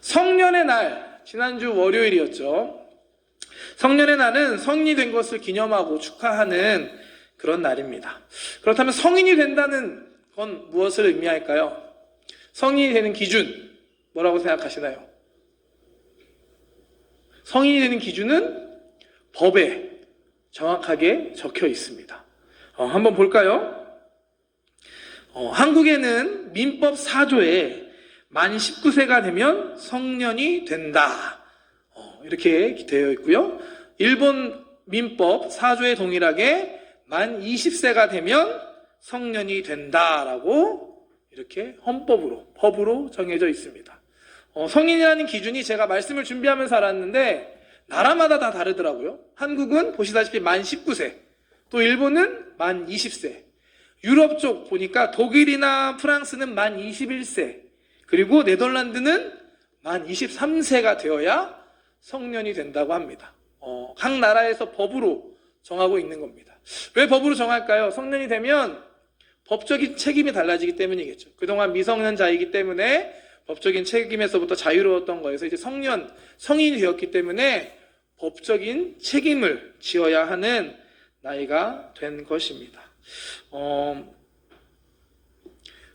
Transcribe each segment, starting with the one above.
성년의 날, 지난주 월요일이었죠. 성년의 날은 성인이 된 것을 기념하고 축하하는 그런 날입니다. 그렇다면 성인이 된다는 건 무엇을 의미할까요? 성인이 되는 기준, 뭐라고 생각하시나요? 성인이 되는 기준은 법에 정확하게 적혀 있습니다. 한번 볼까요? 한국에는 민법 4조에 만 19세가 되면 성년이 된다. 이렇게 되어 있고요. 일본 민법 4조에 동일하게 만 20세가 되면 성년이 된다라고 이렇게 법으로 정해져 있습니다. 성인이라는 기준이 제가 말씀을 준비하면서 알았는데 나라마다 다 다르더라고요. 한국은 보시다시피 만 19세, 또 일본은 만 20세, 유럽 쪽 보니까 독일이나 프랑스는 만 21세, 그리고 네덜란드는 만 23세가 되어야 성년이 된다고 합니다. 각 나라에서 법으로 정하고 있는 겁니다. 왜 법으로 정할까요? 성년이 되면 법적인 책임이 달라지기 때문이겠죠. 그동안 미성년자이기 때문에 법적인 책임에서부터 자유로웠던 거에서 이제 성인이 되었기 때문에 법적인 책임을 지어야 하는 나이가 된 것입니다.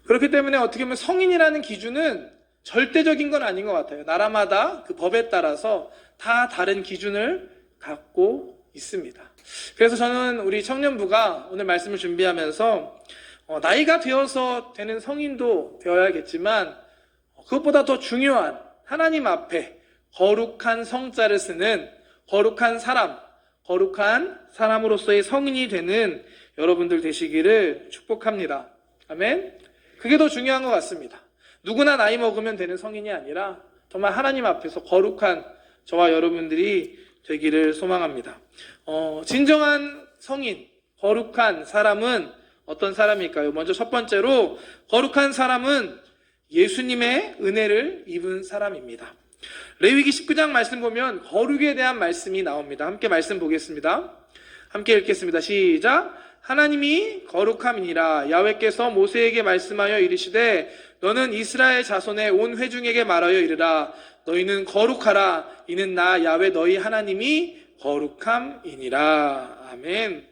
그렇기 때문에 어떻게 보면 성인이라는 기준은 절대적인 건 아닌 것 같아요. 나라마다 그 법에 따라서 다 다른 기준을 갖고 있습니다. 그래서 저는 우리 청년부가 오늘 말씀을 준비하면서 나이가 되어서 되는 성인도 되어야겠지만 그것보다 더 중요한 하나님 앞에 거룩한 성자를 쓰는 거룩한 사람으로서의 성인이 되는 여러분들 되시기를 축복합니다. 아멘. 그게 더 중요한 것 같습니다. 누구나 나이 먹으면 되는 성인이 아니라 정말 하나님 앞에서 거룩한 저와 여러분들이 되기를 소망합니다. 진정한 성인, 거룩한 사람은 어떤 사람일까요? 먼저 첫 번째로 거룩한 사람은 예수님의 은혜를 입은 사람입니다. 레위기 19장 말씀 보면 거룩에 대한 말씀이 나옵니다. 함께 말씀 보겠습니다. 함께 읽겠습니다. 시작. 하나님이 거룩함이니라. 야훼께서 모세에게 말씀하여 이르시되 너는 이스라엘 자손의 온 회중에게 말하여 이르라. 너희는 거룩하라. 이는 나 야훼 너희 하나님이 거룩함이니라. 아멘.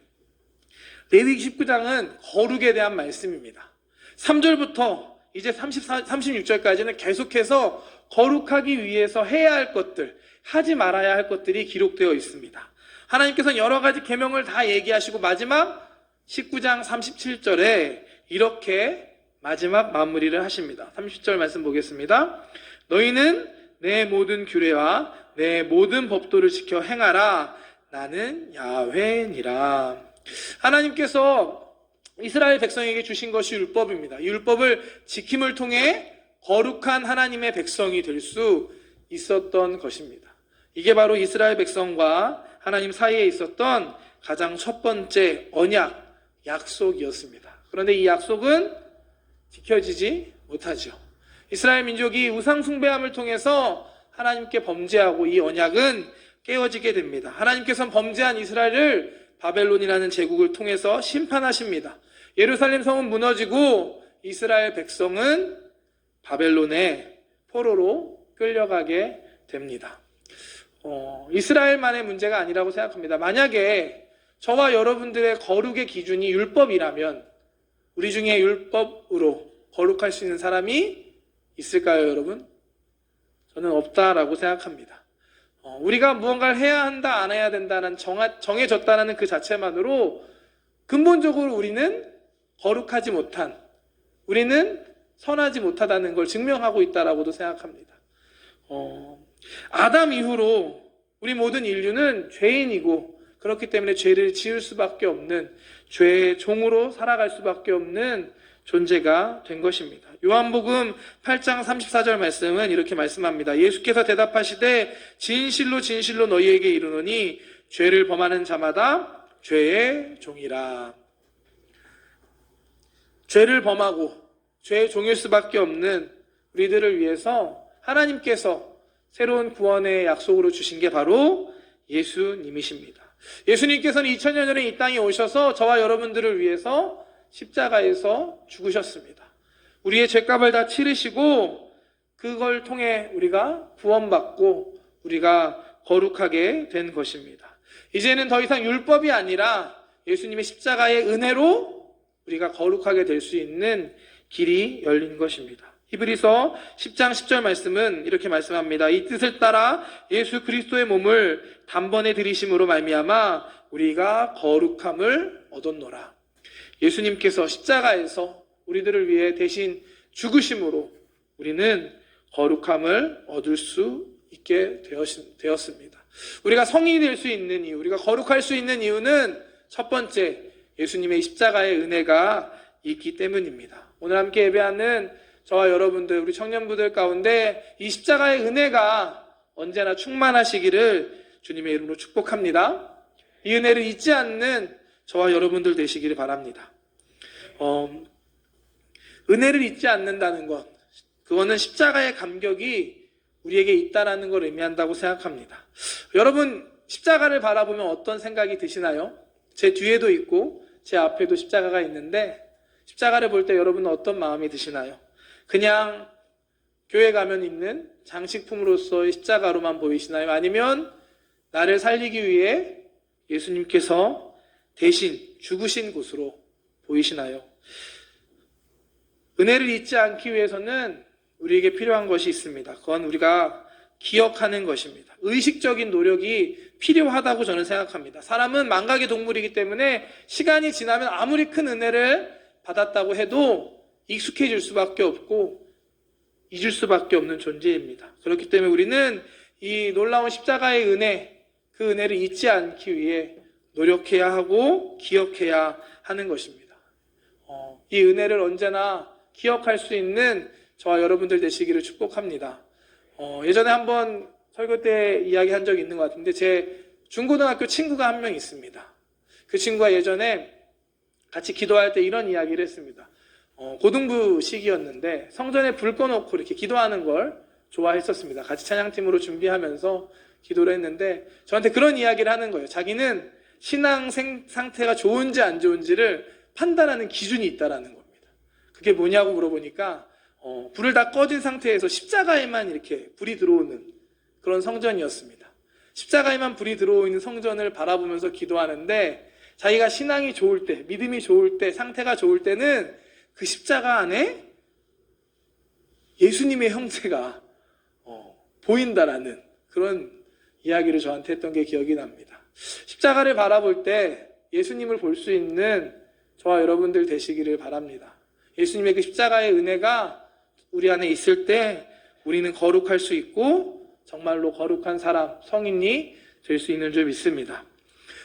레위기 19장은 거룩에 대한 말씀입니다. 3절부터 이제 36절까지는 계속해서 거룩하기 위해서 해야 할 것들, 하지 말아야 할 것들이 기록되어 있습니다. 하나님께서는 여러 가지 계명을 다 얘기하시고 마지막 19장 37절에 이렇게 마지막 마무리를 하십니다. 30절 말씀 보겠습니다. 너희는 내 모든 규례와 내 모든 법도를 지켜 행하라. 나는 야훼니라. 하나님께서 이스라엘 백성에게 주신 것이 율법입니다. 이 율법을 지킴을 통해 거룩한 하나님의 백성이 될 수 있었던 것입니다. 이게 바로 이스라엘 백성과 하나님 사이에 있었던 가장 첫 번째 언약, 약속이었습니다. 그런데 이 약속은 지켜지지 못하죠. 이스라엘 민족이 우상 숭배함을 통해서 하나님께 범죄하고 이 언약은 깨어지게 됩니다. 하나님께서는 범죄한 이스라엘을 바벨론이라는 제국을 통해서 심판하십니다. 예루살렘 성은 무너지고 이스라엘 백성은 바벨론의 포로로 끌려가게 됩니다. 이스라엘만의 문제가 아니라고 생각합니다. 만약에 저와 여러분들의 거룩의 기준이 율법이라면 우리 중에 율법으로 거룩할 수 있는 사람이 있을까요, 여러분? 저는 없다라고 생각합니다. 우리가 무언가를 해야 한다, 안 해야 된다는 정해졌다는 그 자체만으로 근본적으로 우리는 거룩하지 못한, 우리는 선하지 못하다는 걸 증명하고 있다라고도 생각합니다. 아담 이후로 우리 모든 인류는 죄인이고 그렇기 때문에 죄를 지을 수밖에 없는, 죄의 종으로 살아갈 수밖에 없는 존재가 된 것입니다. 요한복음 8장 34절 말씀은 이렇게 말씀합니다. 예수께서 대답하시되 진실로 진실로 너희에게 이르노니 죄를 범하는 자마다 죄의 종이라. 죄를 범하고 죄의 종일 수밖에 없는 우리들을 위해서 하나님께서 새로운 구원의 약속으로 주신 게 바로 예수님이십니다. 예수님께서는 2000년 전에 이 땅에 오셔서 저와 여러분들을 위해서 십자가에서 죽으셨습니다. 우리의 죄값을 다 치르시고 그걸 통해 우리가 구원받고 우리가 거룩하게 된 것입니다. 이제는 더 이상 율법이 아니라 예수님의 십자가의 은혜로 우리가 거룩하게 될 수 있는 길이 열린 것입니다. 히브리서 10장 10절 말씀은 이렇게 말씀합니다. 이 뜻을 따라 예수 그리스도의 몸을 단번에 들이심으로 말미암아 우리가 거룩함을 얻었노라. 예수님께서 십자가에서 우리들을 위해 대신 죽으심으로 우리는 거룩함을 얻을 수 있게 되었습니다. 우리가 성인이 될 수 있는 이유, 우리가 거룩할 수 있는 이유는 첫 번째, 예수님의 십자가의 은혜가 있기 때문입니다. 오늘 함께 예배하는 저와 여러분들, 우리 청년부들 가운데 이 십자가의 은혜가 언제나 충만하시기를 주님의 이름으로 축복합니다. 이 은혜를 잊지 않는 저와 여러분들 되시기를 바랍니다. 은혜를 잊지 않는다는 것, 그거는 십자가의 감격이 우리에게 있다라는 걸 의미한다고 생각합니다. 여러분, 십자가를 바라보면 어떤 생각이 드시나요? 제 뒤에도 있고 제 앞에도 십자가가 있는데 십자가를 볼 때 여러분은 어떤 마음이 드시나요? 그냥 교회 가면 있는 장식품으로서의 십자가로만 보이시나요? 아니면 나를 살리기 위해 예수님께서 대신 죽으신 곳으로 보이시나요? 은혜를 잊지 않기 위해서는 우리에게 필요한 것이 있습니다. 그건 우리가 기억하는 것입니다. 의식적인 노력이 필요하다고 저는 생각합니다. 사람은 망각의 동물이기 때문에 시간이 지나면 아무리 큰 은혜를 받았다고 해도 익숙해질 수밖에 없고 잊을 수밖에 없는 존재입니다. 그렇기 때문에 우리는 이 놀라운 십자가의 은혜, 그 은혜를 잊지 않기 위해 노력해야 하고 기억해야 하는 것입니다. 이 은혜를 언제나 기억할 수 있는 저와 여러분들 되시기를 축복합니다. 예전에 한번 설교 때 이야기한 적이 있는 것 같은데 제 중고등학교 친구가 한 명 있습니다. 그 친구가 예전에 같이 기도할 때 이런 이야기를 했습니다. 고등부 시기였는데 성전에 불 꺼놓고 이렇게 기도하는 걸 좋아했었습니다. 같이 찬양팀으로 준비하면서 기도를 했는데 저한테 그런 이야기를 하는 거예요. 자기는 신앙 상태가 좋은지 안 좋은지를 판단하는 기준이 있다라는 겁니다. 그게 뭐냐고 물어보니까 불을 다 꺼진 상태에서 십자가에만 이렇게 불이 들어오는 그런 성전이었습니다. 십자가에만 불이 들어오는 성전을 바라보면서 기도하는데 자기가 신앙이 좋을 때, 믿음이 좋을 때, 상태가 좋을 때는 그 십자가 안에 예수님의 형체가 보인다라는 그런 이야기를 저한테 했던 게 기억이 납니다. 십자가를 바라볼 때 예수님을 볼 수 있는 저와 여러분들 되시기를 바랍니다. 예수님의 그 십자가의 은혜가 우리 안에 있을 때 우리는 거룩할 수 있고 정말로 거룩한 사람, 성인이 될 수 있는 줄 믿습니다.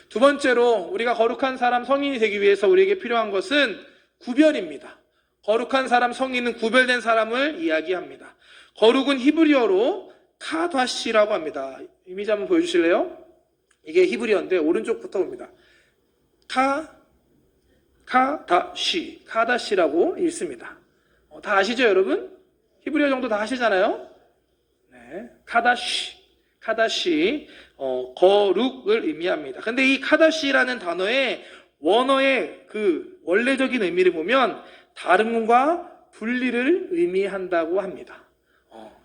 두 번째로 우리가 거룩한 사람, 성인이 되기 위해서 우리에게 필요한 것은 구별입니다. 거룩한 사람, 성인은 구별된 사람을 이야기합니다. 거룩은 히브리어로 카다시라고 합니다. 이미지 한번 보여주실래요? 이게 히브리어인데 오른쪽부터 봅니다. 카다시라고 읽습니다. 다 아시죠, 여러분? 히브리어 정도 다 아시잖아요? 네, 카다시, 거룩을 의미합니다. 근데 이 카다시라는 단어의 원어의 그 원래적인 의미를 보면 다름과 분리를 의미한다고 합니다.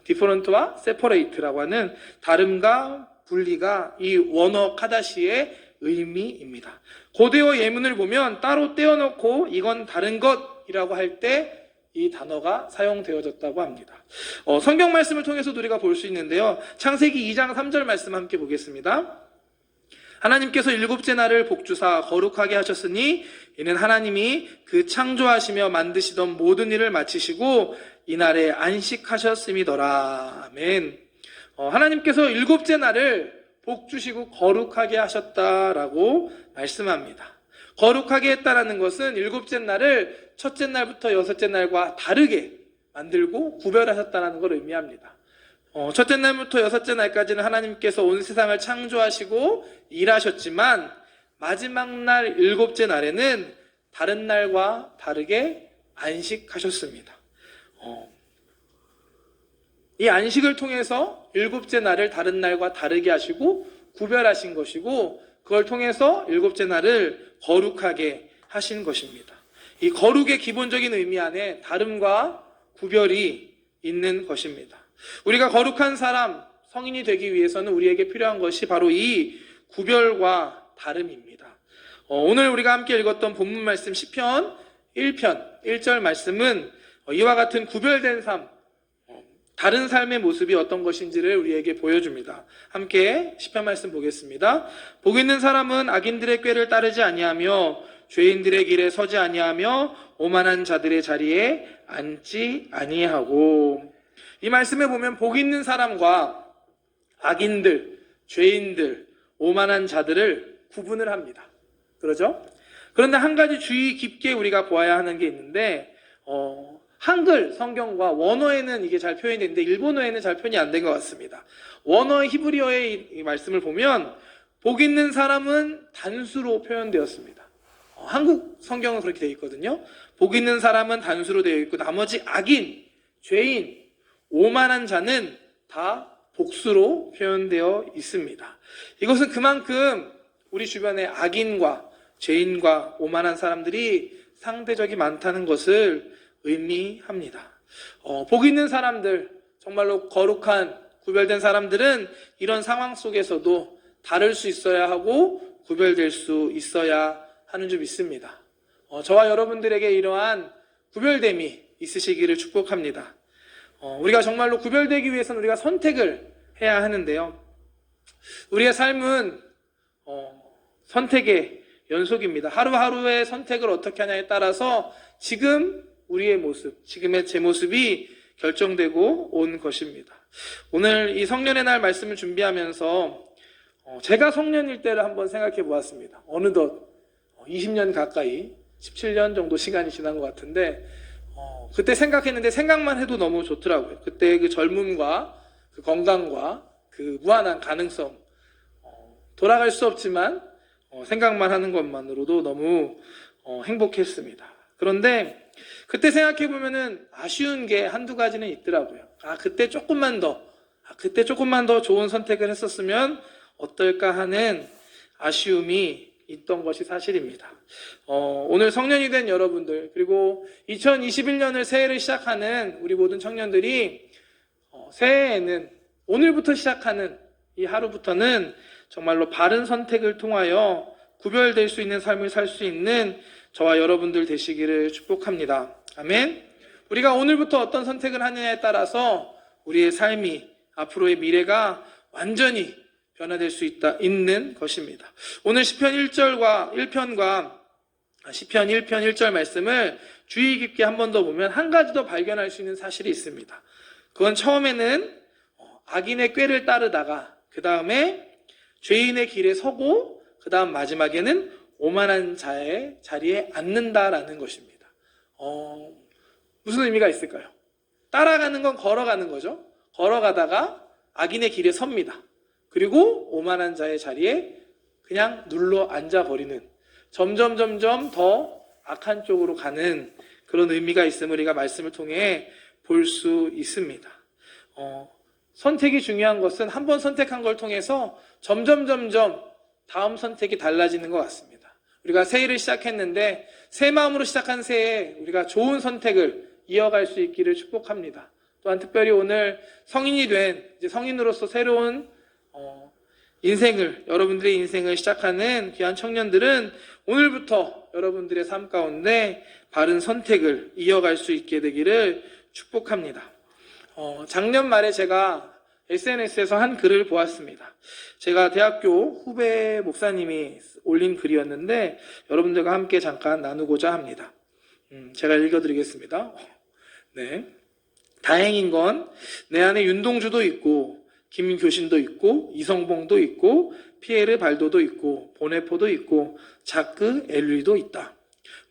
different와 separate라고 하는 다름과 분리가 이 원어 카다시의 의미입니다. 고대어 예문을 보면 따로 떼어놓고 이건 다른 것이라고 할 때 이 단어가 사용되어졌다고 합니다. 성경 말씀을 통해서도 우리가 볼 수 있는데요. 창세기 2장 3절 말씀 함께 보겠습니다. 하나님께서 일곱째 날을 복주사 거룩하게 하셨으니 이는 하나님이 그 창조하시며 만드시던 모든 일을 마치시고 이날에 안식하셨음이더라. 아멘. 하나님께서 일곱째 날을 복주시고 거룩하게 하셨다라고 말씀합니다. 거룩하게 했다라는 것은 일곱째 날을 첫째 날부터 여섯째 날과 다르게 만들고 구별하셨다는 걸 의미합니다. 첫째 날부터 여섯째 날까지는 하나님께서 온 세상을 창조하시고 일하셨지만 마지막 날 일곱째 날에는 다른 날과 다르게 안식하셨습니다. 이 안식을 통해서 일곱째 날을 다른 날과 다르게 하시고 구별하신 것이고 그걸 통해서 일곱째 날을 거룩하게 하신 것입니다. 이 거룩의 기본적인 의미 안에 다름과 구별이 있는 것입니다. 우리가 거룩한 사람, 성인이 되기 위해서는 우리에게 필요한 것이 바로 이 구별과 다름입니다. 오늘 우리가 함께 읽었던 본문 말씀 시편 1편 1절 말씀은 이와 같은 구별된 삶, 다른 삶의 모습이 어떤 것인지를 우리에게 보여줍니다. 함께 시편 말씀 보겠습니다. 복 있는 사람은 악인들의 꾀를 따르지 아니하며 죄인들의 길에 서지 아니하며 오만한 자들의 자리에 앉지 아니하고. 이 말씀에 보면 복 있는 사람과 악인들, 죄인들, 오만한 자들을 구분을 합니다. 그러죠? 그런데 한 가지 주의 깊게 우리가 보아야 하는 게 있는데 한글 성경과 원어에는 이게 잘 표현이 되는데 일본어에는 잘 표현이 안 된 것 같습니다. 원어의 히브리어의 이 말씀을 보면 복 있는 사람은 단수로 표현되었습니다. 한국 성경은 그렇게 되어 있거든요. 복 있는 사람은 단수로 되어 있고 나머지 악인, 죄인, 오만한 자는 다 복수로 표현되어 있습니다. 이것은 그만큼 우리 주변에 악인과 죄인과 오만한 사람들이 상대적이 많다는 것을 의미합니다. 복 있는 사람들, 정말로 거룩한 구별된 사람들은 이런 상황 속에서도 다를 수 있어야 하고 구별될 수 있어야 하는 줄 믿습니다. 저와 여러분들에게 이러한 구별됨이 있으시기를 축복합니다. 우리가 정말로 구별되기 위해서는 우리가 선택을 해야 하는데요. 우리의 삶은 선택의 연속입니다. 하루하루의 선택을 어떻게 하냐에 따라서 지금 우리의 모습, 지금의 제 모습이 결정되고 온 것입니다. 오늘 이 성년의 날 말씀을 준비하면서 제가 성년일 때를 한번 생각해 보았습니다. 어느덧 20년 가까이, 17년 정도 시간이 지난 것 같은데 그때 생각했는데 생각만 해도 너무 좋더라고요. 그때 그 젊음과 그 건강과 그 무한한 가능성, 돌아갈 수 없지만 생각만 하는 것만으로도 너무 행복했습니다. 그런데 그때 생각해보면은 아쉬운 게 한두 가지는 있더라고요. 그때 조금만 더 좋은 선택을 했었으면 어떨까 하는 아쉬움이 있던 것이 사실입니다. 오늘 성년이 된 여러분들, 그리고 2021년을 새해를 시작하는 우리 모든 청년들이 새해에는 오늘부터 시작하는 이 하루부터는 정말로 바른 선택을 통하여 구별될 수 있는 삶을 살 수 있는 저와 여러분들 되시기를 축복합니다. 아멘. 우리가 오늘부터 어떤 선택을 하느냐에 따라서 우리의 삶이, 앞으로의 미래가 완전히 변화될 수 있는 것입니다. 오늘 시편 1편과 시편 1편 1절 말씀을 주의 깊게 한 번 더 보면 한 가지 더 발견할 수 있는 사실이 있습니다. 그건 처음에는 악인의 꾀를 따르다가 그 다음에 죄인의 길에 서고 그 다음 마지막에는 오만한 자의 자리에 앉는다라는 것입니다. 무슨 의미가 있을까요? 따라가는 건 걸어가는 거죠. 걸어가다가 악인의 길에 섭니다. 그리고 오만한 자의 자리에 그냥 눌러 앉아버리는, 점점 더 악한 쪽으로 가는 그런 의미가 있음을 우리가 말씀을 통해 볼 수 있습니다. 선택이 중요한 것은 한 번 선택한 걸 통해서 점점 다음 선택이 달라지는 것 같습니다. 우리가 새해를 시작했는데 새 마음으로 시작한 새해에 우리가 좋은 선택을 이어갈 수 있기를 축복합니다. 또한 특별히 오늘 성인이 된, 이제 성인으로서 새로운 여러분들의 인생을 시작하는 귀한 청년들은 오늘부터 여러분들의 삶 가운데 바른 선택을 이어갈 수 있게 되기를 축복합니다. 작년 말에 제가 SNS에서 한 글을 보았습니다. 제가 대학교 후배 목사님이 올린 글이었는데 여러분들과 함께 잠깐 나누고자 합니다. 제가 읽어드리겠습니다. 네. 다행인 건 내 안에 윤동주도 있고 김교신도 있고 이성봉도 있고 피에르 발도도 있고 보네포도 있고 자크 엘리도 있다.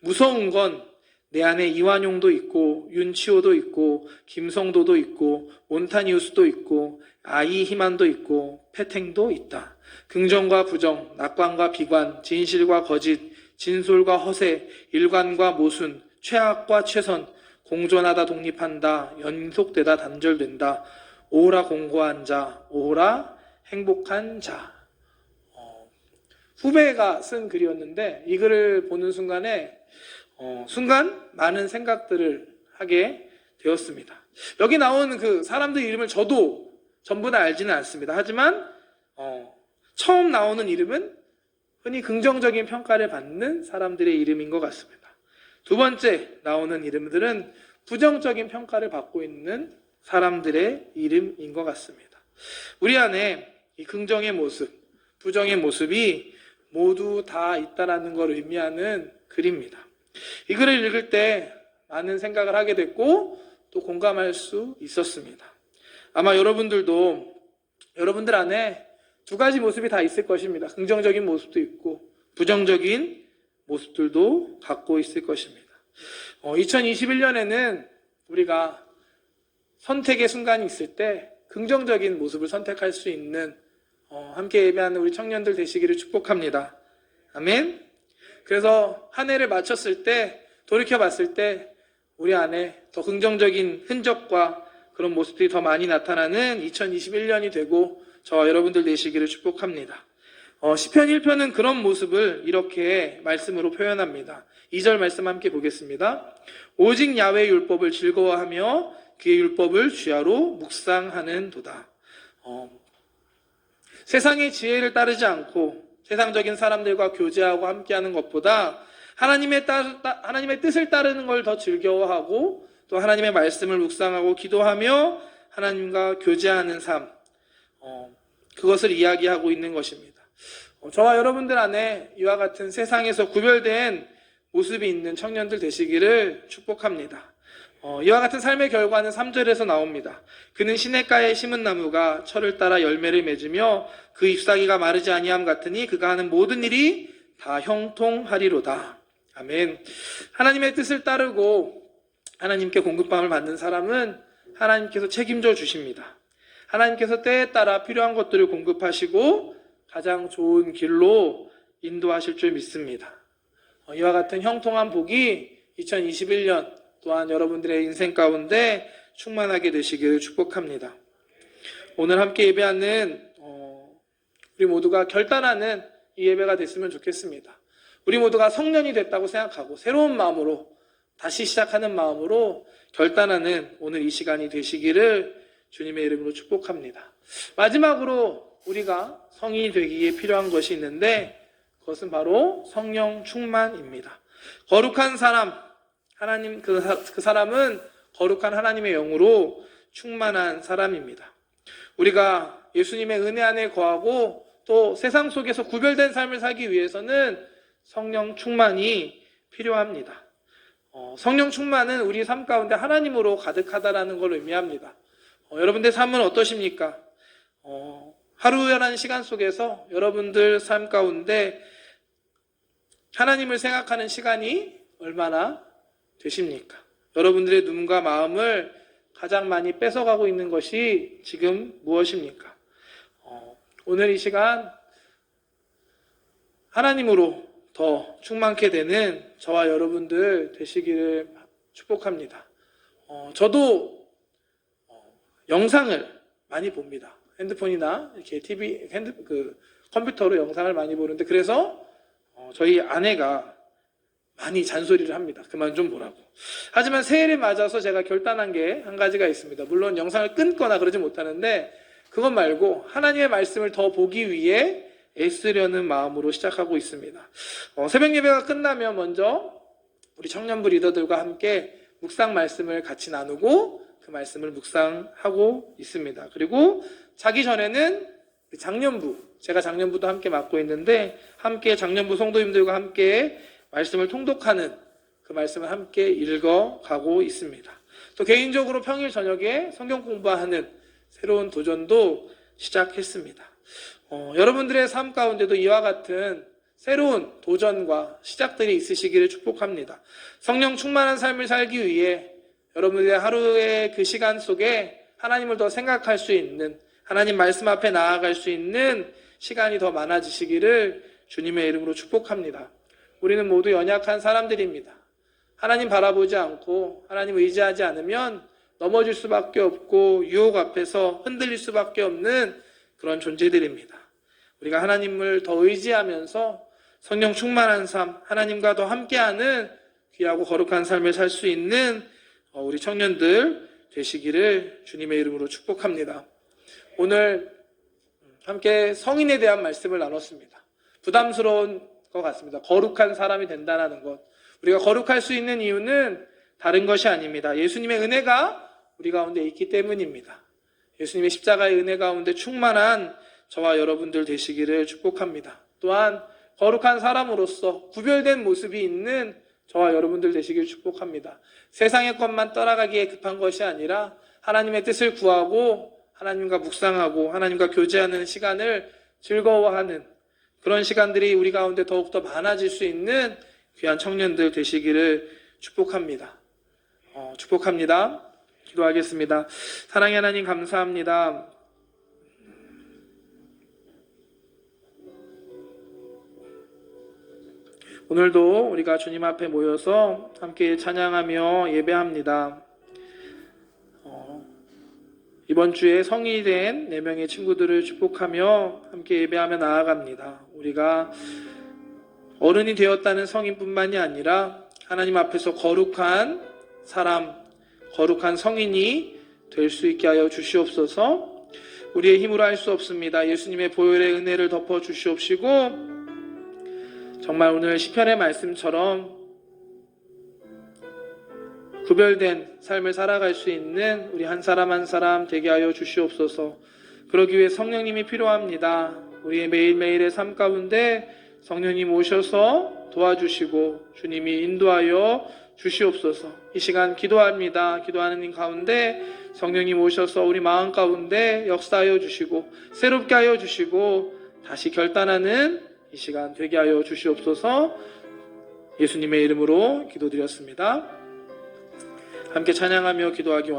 무서운 건 내 안에 이완용도 있고 윤치호도 있고 김성도도 있고 몬타니우스도 있고 아이히만도 있고 페탱도 있다. 긍정과 부정, 낙관과 비관, 진실과 거짓, 진솔과 허세, 일관과 모순, 최악과 최선, 공존하다 독립한다, 연속되다 단절된다. 오호라 공고한 자, 오호라 행복한 자. 후배가 쓴 글이었는데 이 글을 보는 순간 많은 생각들을 하게 되었습니다. 여기 나오는 그 사람들 이름을 저도 전부 다 알지는 않습니다. 하지만 처음 나오는 이름은 흔히 긍정적인 평가를 받는 사람들의 이름인 것 같습니다. 두 번째 나오는 이름들은 부정적인 평가를 받고 있는 사람들의 이름인 것 같습니다. 우리 안에 이 긍정의 모습, 부정의 모습이 모두 다 있다라는 걸 의미하는 글입니다. 이 글을 읽을 때 많은 생각을 하게 됐고 또 공감할 수 있었습니다. 아마 여러분들도 여러분들 안에 두 가지 모습이 다 있을 것입니다. 긍정적인 모습도 있고 부정적인 모습들도 갖고 있을 것입니다. 2021년에는 우리가 선택의 순간이 있을 때 긍정적인 모습을 선택할 수 있는 함께 예배하는 우리 청년들 되시기를 축복합니다. 아멘. 그래서 한 해를 마쳤을 때 돌이켜봤을 때 우리 안에 더 긍정적인 흔적과 그런 모습들이 더 많이 나타나는 2021년이 되고 저와 여러분들 되시기를 축복합니다. 시편 1편은 그런 모습을 이렇게 말씀으로 표현합니다. 2절 말씀 함께 보겠습니다. 오직 야훼의 율법을 즐거워하며 그의 율법을 주야로 묵상하는 도다. 세상의 지혜를 따르지 않고 세상적인 사람들과 교제하고 함께하는 것보다 하나님의 뜻을 따르는 걸 더 즐거워하고 또 하나님의 말씀을 묵상하고 기도하며 하나님과 교제하는 삶, 그것을 이야기하고 있는 것입니다. 저와 여러분들 안에 이와 같은 세상에서 구별된 모습이 있는 청년들 되시기를 축복합니다. 이와 같은 삶의 결과는 3절에서 나옵니다. 그는 시냇가에 심은 나무가 철을 따라 열매를 맺으며 그 잎사귀가 마르지 아니함 같으니 그가 하는 모든 일이 다 형통하리로다. 아멘. 하나님의 뜻을 따르고 하나님께 공급함을 받는 사람은 하나님께서 책임져 주십니다. 하나님께서 때에 따라 필요한 것들을 공급하시고 가장 좋은 길로 인도하실 줄 믿습니다. 이와 같은 형통한 복이 2021년 또한 여러분들의 인생 가운데 충만하게 되시기를 축복합니다. 오늘 함께 예배하는 우리 모두가 결단하는 이 예배가 됐으면 좋겠습니다. 우리 모두가 성년이 됐다고 생각하고 새로운 마음으로 다시 시작하는 마음으로 결단하는 오늘 이 시간이 되시기를 주님의 이름으로 축복합니다. 마지막으로 우리가 성인이 되기에 필요한 것이 있는데 그것은 바로 성령 충만입니다. 거룩한 사람, 하나님 그 사람은 거룩한 하나님의 영으로 충만한 사람입니다. 우리가 예수님의 은혜 안에 거하고 또 세상 속에서 구별된 삶을 살기 위해서는 성령 충만이 필요합니다. 성령 충만은 우리 삶 가운데 하나님으로 가득하다라는 걸 의미합니다. 여러분들 삶은 어떠십니까? 하루라는 시간 속에서 여러분들 삶 가운데 하나님을 생각하는 시간이 얼마나 되십니까? 여러분들의 눈과 마음을 가장 많이 뺏어가고 있는 것이 지금 무엇입니까? 오늘 이 시간 하나님으로 더 충만케 되는 저와 여러분들 되시기를 축복합니다. 저도 영상을 많이 봅니다. 핸드폰이나 이렇게 TV, 컴퓨터로 영상을 많이 보는데 그래서 저희 아내가 많이 잔소리를 합니다. 그만 좀 보라고. 하지만 새해를 맞아서 제가 결단한 게 한 가지가 있습니다. 물론 영상을 끊거나 그러지 못하는데 그것 말고 하나님의 말씀을 더 보기 위해 애쓰려는 마음으로 시작하고 있습니다. 새벽 예배가 끝나면 먼저 우리 청년부 리더들과 함께 묵상 말씀을 같이 나누고 그 말씀을 묵상하고 있습니다. 그리고 자기 전에는 제가 장년부도 함께 맡고 있는데 함께 장년부 성도님들과 함께 말씀을 통독하는 그 말씀을 함께 읽어가고 있습니다. 또 개인적으로 평일 저녁에 성경 공부하는 새로운 도전도 시작했습니다. 여러분들의 삶 가운데도 이와 같은 새로운 도전과 시작들이 있으시기를 축복합니다. 성령 충만한 삶을 살기 위해 여러분들의 하루의 그 시간 속에 하나님을 더 생각할 수 있는, 하나님 말씀 앞에 나아갈 수 있는 시간이 더 많아지시기를 주님의 이름으로 축복합니다. 우리는 모두 연약한 사람들입니다. 하나님 바라보지 않고 하나님 의지하지 않으면 넘어질 수밖에 없고 유혹 앞에서 흔들릴 수밖에 없는 그런 존재들입니다. 우리가 하나님을 더 의지하면서 성령 충만한 삶, 하나님과 더 함께하는 귀하고 거룩한 삶을 살 수 있는 우리 청년들 되시기를 주님의 이름으로 축복합니다. 오늘 함께 성인에 대한 말씀을 나눴습니다. 부담스러운 것 같습니다. 거룩한 사람이 된다는 것. 우리가 거룩할 수 있는 이유는 다른 것이 아닙니다. 예수님의 은혜가 우리 가운데 있기 때문입니다. 예수님의 십자가의 은혜 가운데 충만한 저와 여러분들 되시기를 축복합니다. 또한 거룩한 사람으로서 구별된 모습이 있는 저와 여러분들 되시기를 축복합니다. 세상의 것만 따라가기에 급한 것이 아니라 하나님의 뜻을 구하고 하나님과 묵상하고 하나님과 교제하는 시간을 즐거워하는 그런 시간들이 우리 가운데 더욱더 많아질 수 있는 귀한 청년들 되시기를 축복합니다. 축복합니다. 기도하겠습니다. 사랑의 하나님 감사합니다. 오늘도 우리가 주님 앞에 모여서 함께 찬양하며 예배합니다. 이번 주에 성인이 된 4명의 친구들을 축복하며 함께 예배하며 나아갑니다. 우리가 어른이 되었다는 성인뿐만이 아니라 하나님 앞에서 거룩한 사람, 거룩한 성인이 될 수 있게 하여 주시옵소서. 우리의 힘으로 할 수 없습니다. 예수님의 보혈의 은혜를 덮어 주시옵시고 정말 오늘 시편의 말씀처럼 구별된 삶을 살아갈 수 있는 우리 한 사람 한 사람 되게 하여 주시옵소서. 그러기 위해 성령님이 필요합니다. 우리의 매일매일의 삶 가운데 성령님 오셔서 도와주시고 주님이 인도하여 주시옵소서. 이 시간 기도합니다. 기도하는 님 가운데 성령님 오셔서 우리 마음 가운데 역사하여 주시고 새롭게 하여 주시고 다시 결단하는 이 시간 되게 하여 주시옵소서. 예수님의 이름으로 기도드렸습니다. 함께 찬양하며 기도하기 원합니다.